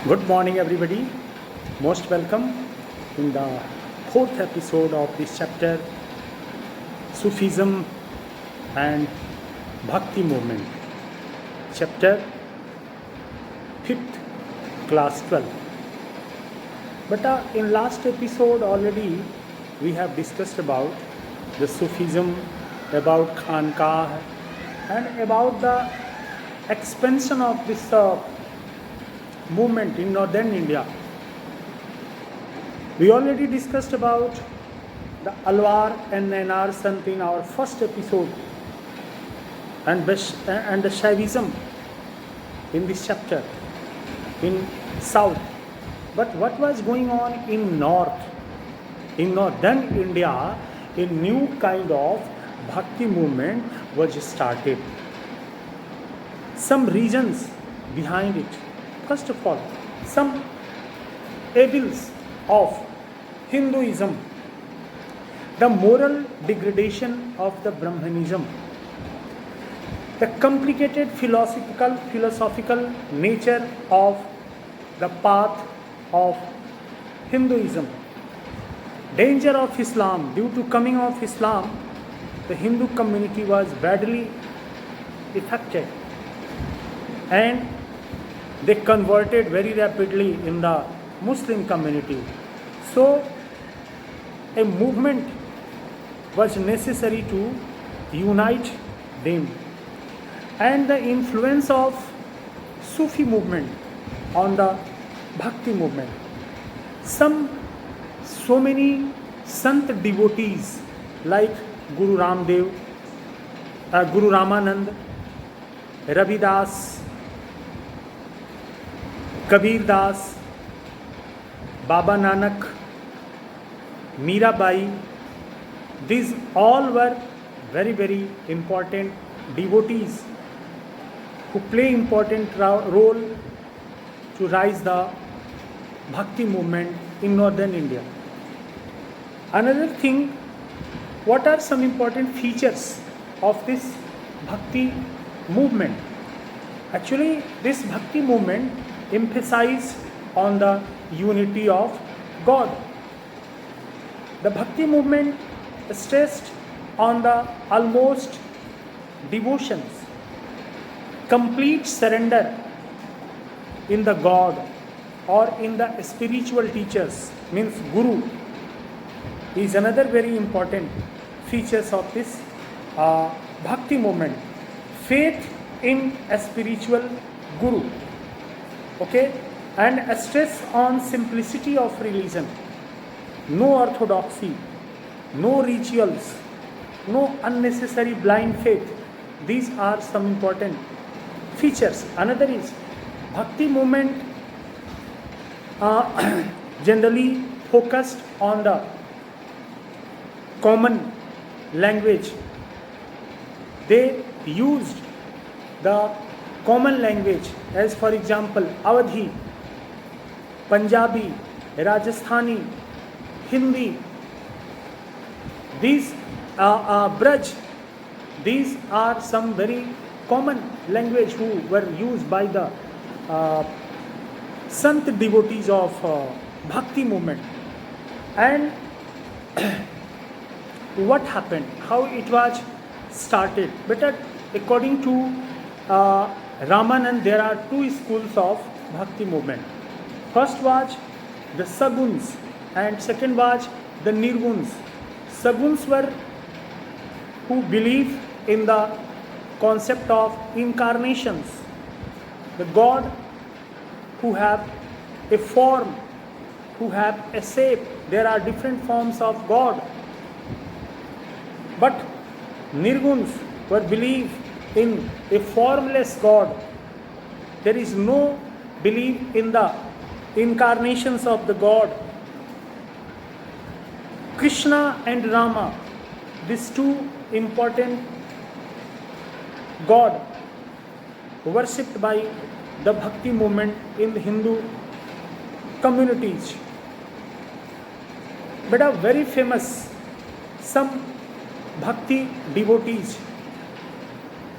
Good morning, everybody. Most welcome in the fourth episode of this chapter Sufism and Bhakti Movement, chapter 5th, class 12. But in last episode already we have discussed about the Sufism, about Khanqah, and about the expansion of this movement in northern India. We already discussed about the Alwar and Nainar Sant in our first episode, and the Shaivism in this chapter in south. But what was going on in north? In northern India, a new kind of bhakti movement was started. Some reasons behind it. First of all, some evils of Hinduism, the moral degradation of the Brahmanism, the complicated philosophical nature of the path of Hinduism, danger of Islam. Due to coming of Islam, the Hindu community was badly affected, and they converted very rapidly in the Muslim community. So a movement was necessary to unite them. And the influence of Sufi movement on the Bhakti movement. So many Sant devotees like Guru Ramdev, Guru Ramanand, Ravidas, Kabir Das, Baba Nanak, Mirabai, these all were very important devotees who play important role to rise the Bhakti movement in northern India. Another thing, what are some important features of this Bhakti movement? Actually, this Bhakti movement emphasized on the unity of God. The Bhakti movement stressed on the almost devotions, complete surrender in the God or in the spiritual teachers, means Guru, is another very important features of this Bhakti movement. Faith in a spiritual Guru. Okay, and a stress on simplicity of religion, no orthodoxy, no rituals, no unnecessary blind faith. These are some important features. Another is Bhakti movement generally focused on the common language. They used the common language, as for example Awadhi, Punjabi, Rajasthani, Hindi, these Braj, these are some very common language who were used by the Sant devotees of Bhakti movement. And what happened, how it was started? But according to Ramanand, there are two schools of Bhakti movement. First was the Saguns and second was the Nirguns. Saguns were who believe in the concept of incarnations, the God who have a form, who have a shape. There are different forms of God. But Nirguns were believe in a formless God. There is no belief in the incarnations of the God. Krishna and Rama, these two important God worshipped by the Bhakti movement in the Hindu communities. But are very famous some Bhakti devotees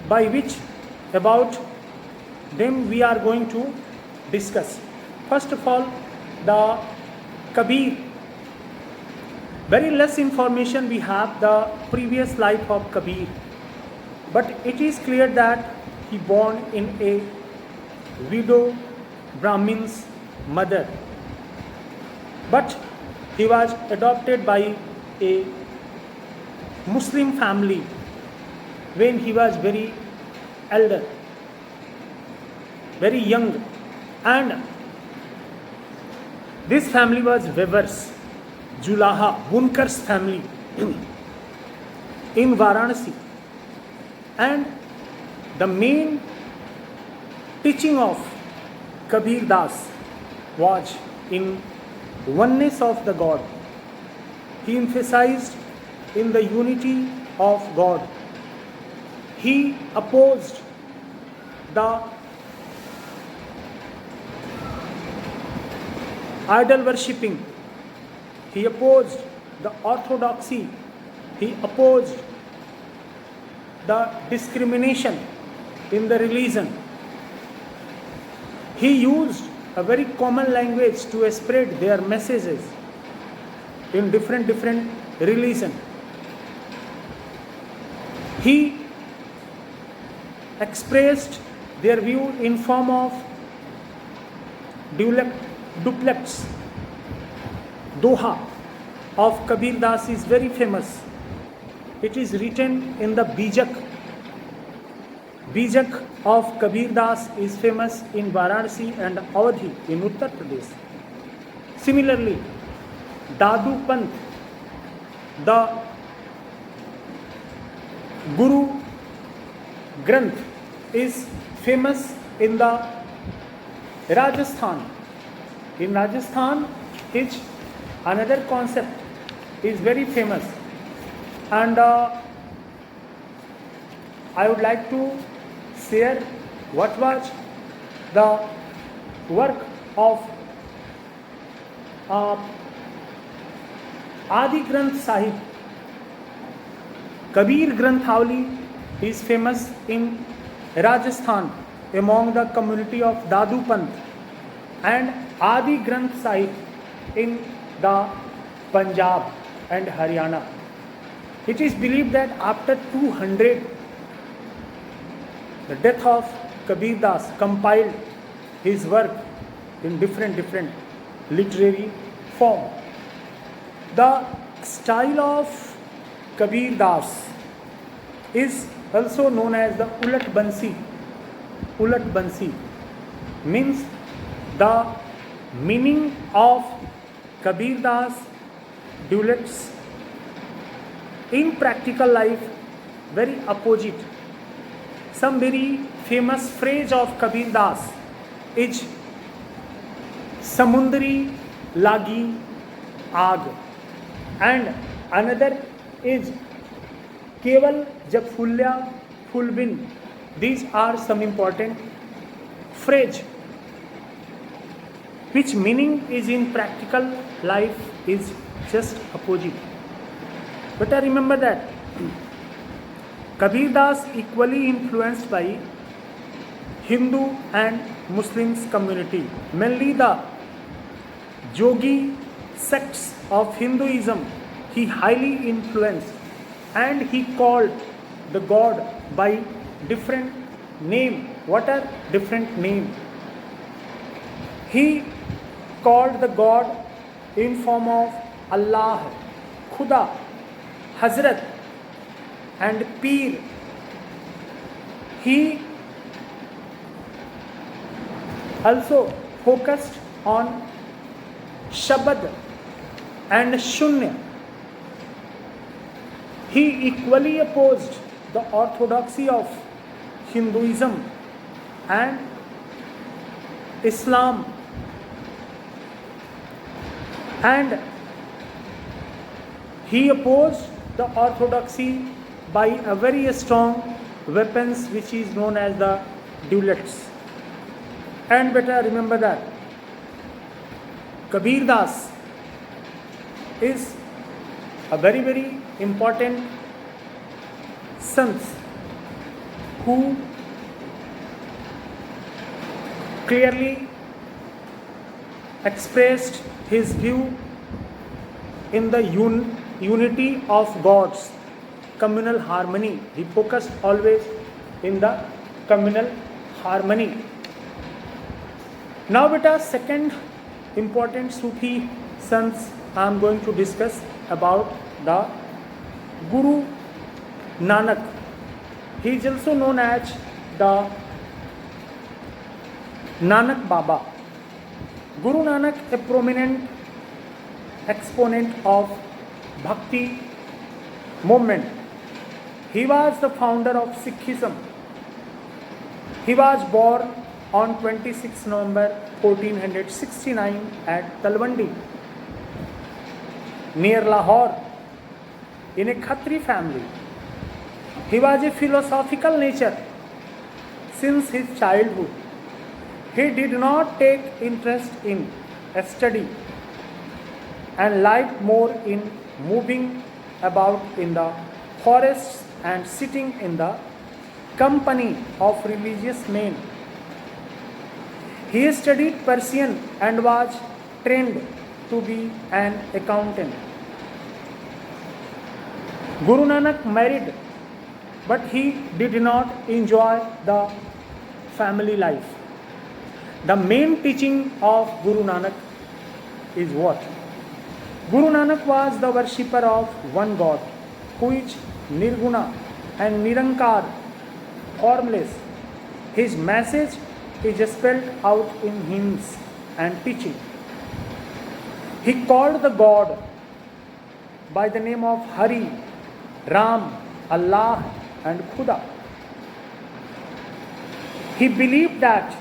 by which about them we are going to discuss. First of all, the Kabir. Very less information we have the previous life of Kabir, but it is clear that he born in a widow Brahmin's mother, but he was adopted by a Muslim family when he was very elder, very young, and this family was weavers, Julaha, Bunkar's family in Varanasi, and the main teaching of Kabir Das was in oneness of the God. He emphasized in the unity of God. He opposed the idol worshipping. He opposed the orthodoxy. He opposed the discrimination in the religion. He used a very common language to spread their messages in different religion. He expressed their view in form of duplex. Doha of Kabir Das is very famous. It is written in the Bijak. Bijak of Kabir Das is famous in Varanasi and Awadhi in Uttar Pradesh. Similarly, Dadu Panth, the Guru Granth, is famous in the Rajasthan. In Rajasthan, his another concept is very famous, and I would like to share what was the work of Adi Granth Sahib. Kabir Granthawali is famous in Rajasthan among the community of Dadu Panth, and Adi Granth Sahib in the Punjab and Haryana. It is believed that after 200, the death of Kabir Das compiled his work in different literary form. The style of Kabir Das is also known as the Ulat Bansi. Ulat Bansi means the meaning of Kabir Das duets in practical life very opposite. Some very famous phrase of Kabir Das is Samundari Lagi Aag, and another is Keval Jab Fulya Fulbin. These are some important phrase which meaning is in practical life is just opposite. But I remember that Kabir Das equally influenced by Hindu and Muslims community, mainly the Yogi sects of Hinduism. He highly influenced, and he called the God by different name. What are different name? He called the God in form of Allah, Khuda, Hazrat and Peer. He also focused on Shabad and Shunya. He equally opposed the orthodoxy of Hinduism and Islam, and he opposed the orthodoxy by a very strong weapons which is known as the duelets. And better remember that Kabir Das is a very important sant who clearly expressed his view in the unity of God's communal harmony. He focused always in the communal harmony. Now beta, second important Sufi sons I am going to discuss about the Guru Nanak. He is also known as the Nanak Baba. Guru Nanak, a prominent exponent of Bhakti movement. He was the founder of Sikhism. He was born on 26 November 1469 at Talwandi, near Lahore, in a Khatri family. He was a philosophical nature since his childhood. He did not take interest in study and liked more in moving about in the forests and sitting in the company of religious men. He studied Persian and was trained to be an accountant. Guru Nanak married, but he did not enjoy the family life. The main teaching of Guru Nanak is what? Guru Nanak was the worshipper of one God, who is Nirguna and Nirankar, formless. His message is spelled out in hymns and teaching. He called the God by the name of Hari, Ram, Allah and Khuda. He believed that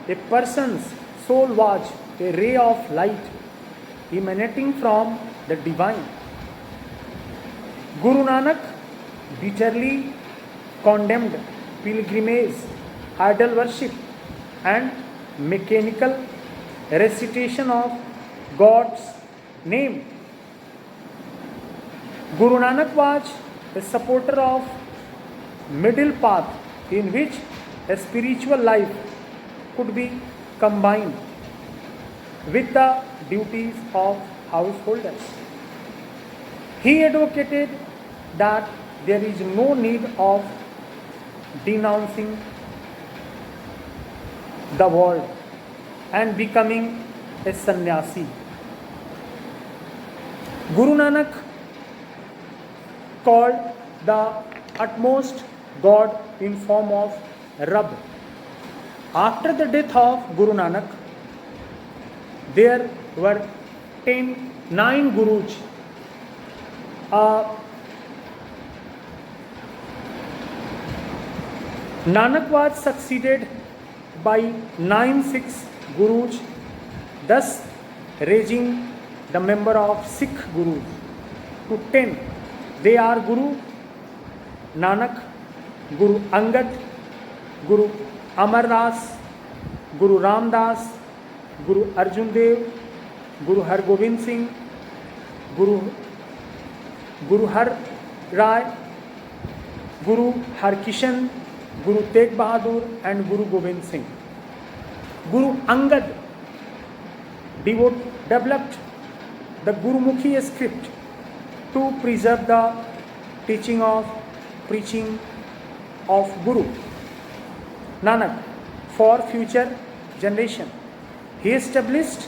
a person's soul was a ray of light emanating from the divine. Guru Nanak bitterly condemned pilgrimage, idol worship and mechanical recitation of God's name. Guru Nanak was a supporter of middle path in which a spiritual life could be combined with the duties of householders. He advocated that there is no need of denouncing the world and becoming a sannyasi. Guru Nanak called the utmost God in form of Rab. After the death of Guru Nanak, there were 9 Gurus. Nanak was succeeded by 9 Gurus, thus raising the number of Sikh Gurus to 10. They are Guru Nanak, Guru Angad, Guru Amar Das, Guru Ram Das, Guru Arjan Dev, Guru Har Gobind Singh, Guru Har Rai, Guru Har Kishan, Guru Tegh Bahadur and Guru Gobind Singh. Guru Angad developed the Gurumukhi script to preserve the teaching of preaching of Guru Nanak for future generation. He established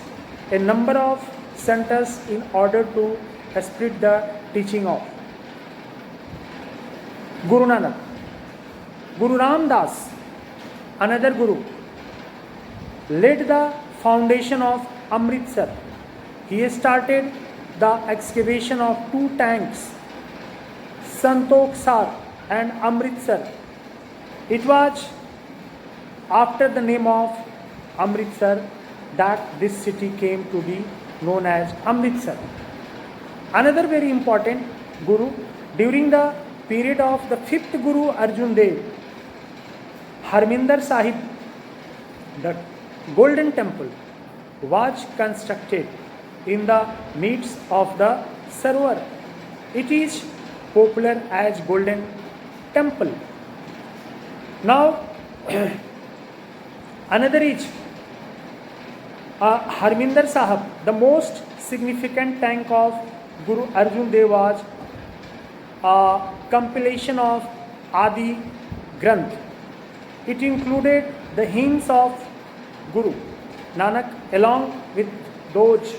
a number of centers in order to spread the teaching of Guru Nanak. Guru Ram Das, another Guru, laid the foundation of Amritsar. He started the excavation of 2 tanks, Santokh Sar and Amritsar. It was after the name of Amritsar that this city came to be known as Amritsar. Another very important Guru, during the period of the 5th Guru Arjan Dev, Harminder Sahib, the golden temple, was constructed in the midst of the Sarovar. It is popular as Golden Temple. Now, another is Harminder Sahib, the most significant tank of Guru Arjan Dev was a compilation of Adi Granth. It included the hymns of Guru Nanak along with those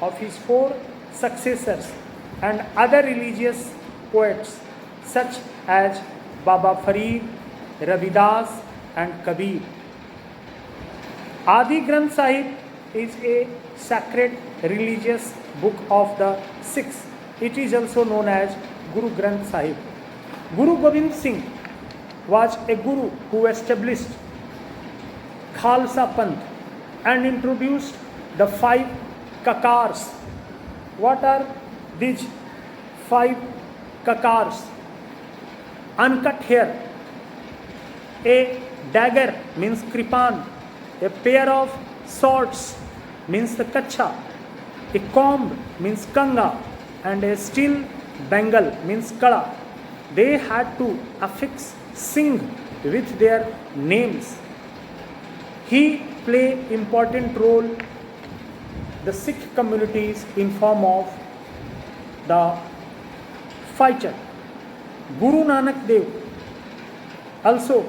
of his four successors and other religious poets such as Baba Farid, Ravidas and Kabir. Adi Granth Sahib is a sacred religious book of the Sikhs. It is also known as Guru Granth Sahib. Guru Gobind Singh was a guru who established Khalsa Panth and introduced the 5 kakars. What are these 5 kakars? Uncut hair. A dagger means kripan. A pair of swords means the kacha. A comb means kanga. And a steel bangle means kala. They had to affix Singh with their names. He played important role the Sikh communities in form of the fighter. Guru Nanak Dev also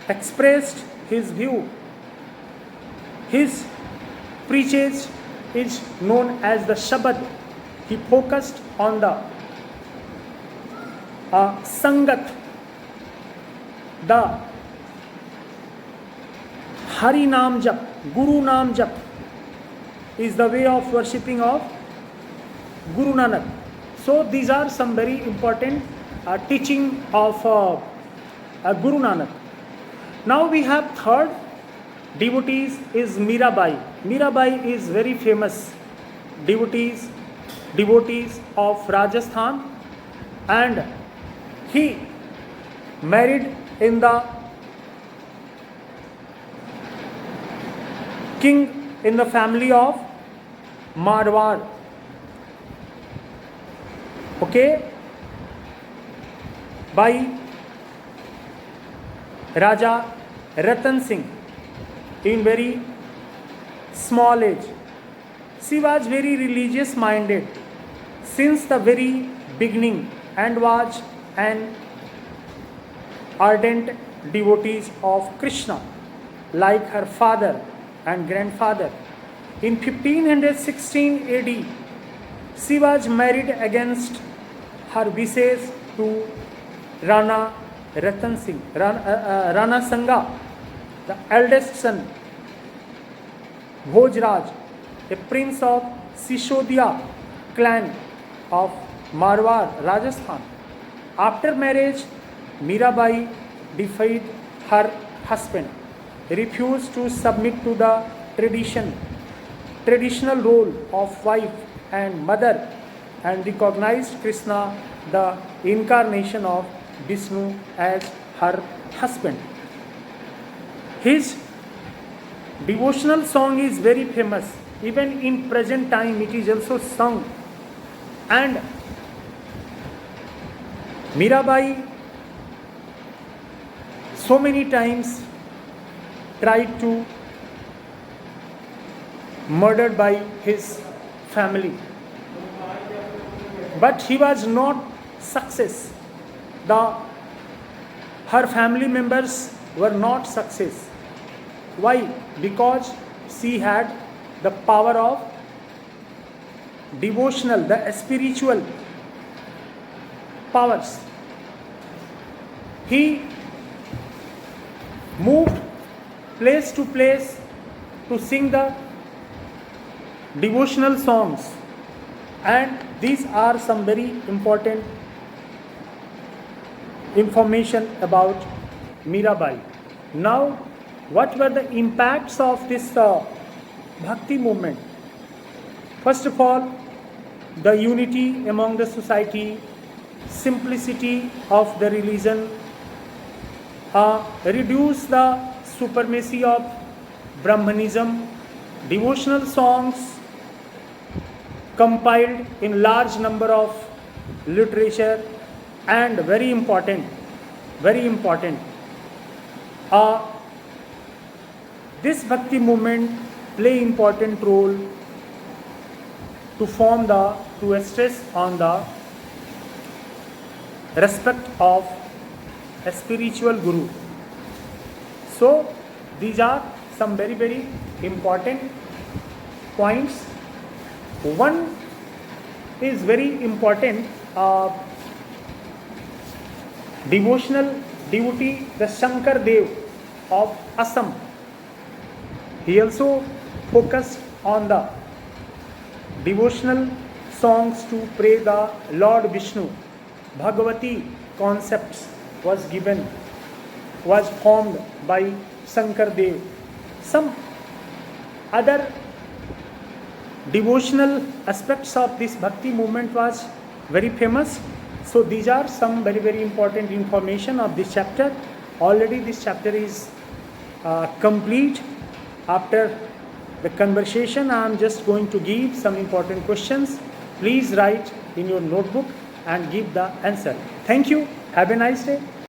expressed his view. His preaching is known as the Shabad. He focused on the Sangat, the Hari Naam Jap, Guru Naam Jap is the way of worshipping of Guru Nanak. So these are some very important teaching of Guru Nanak. Now we have third devotees is Mirabai. Mirabai is very famous devotees of Rajasthan, and he married in the king in the family of Marwar. Okay, by Raja Ratan Singh in very small age. She was very religious minded since the very beginning and was an ardent devotee of Krishna like her father and grandfather. In 1516 AD, she was married against her wishes to Rana Ratan Singh, Rana Sanga, the eldest son, Bhojraj, a prince of Sisodiya clan of Marwar, Rajasthan. After marriage, Mirabai defied her husband, refused to submit to the traditional role of wife and mother, and recognized Krishna, the incarnation of Vishnu, as her husband. His devotional song is very famous. Even in present time it is also sung. And Mirabai so many times tried to murdered by his family, but he was not success. Her family members were not success. Why? Because she had the power of devotional, the spiritual powers. He moved place to place to sing the devotional songs, and these are some very important information about Mirabai. Now, what were the impacts of this Bhakti movement? First of all, the unity among the society, simplicity of the religion, reduce the supremacy of Brahmanism, devotional songs compiled in large number of literature, and very important, this Bhakti movement play important role to stress on the respect of a spiritual guru. So these are some very very important points. One is very important, devotional devotee, the Shankar Dev of Assam. He also focused on the devotional songs to pray the Lord Vishnu. Bhagavati concepts was formed by Shankar Dev. Some other devotional aspects of this bhakti movement was very famous. So these are some very very important information of this chapter. Already this chapter is complete. After the conversation, I am just going to give some important questions. Please write in your notebook and give the answer. Thank you. Have a nice day.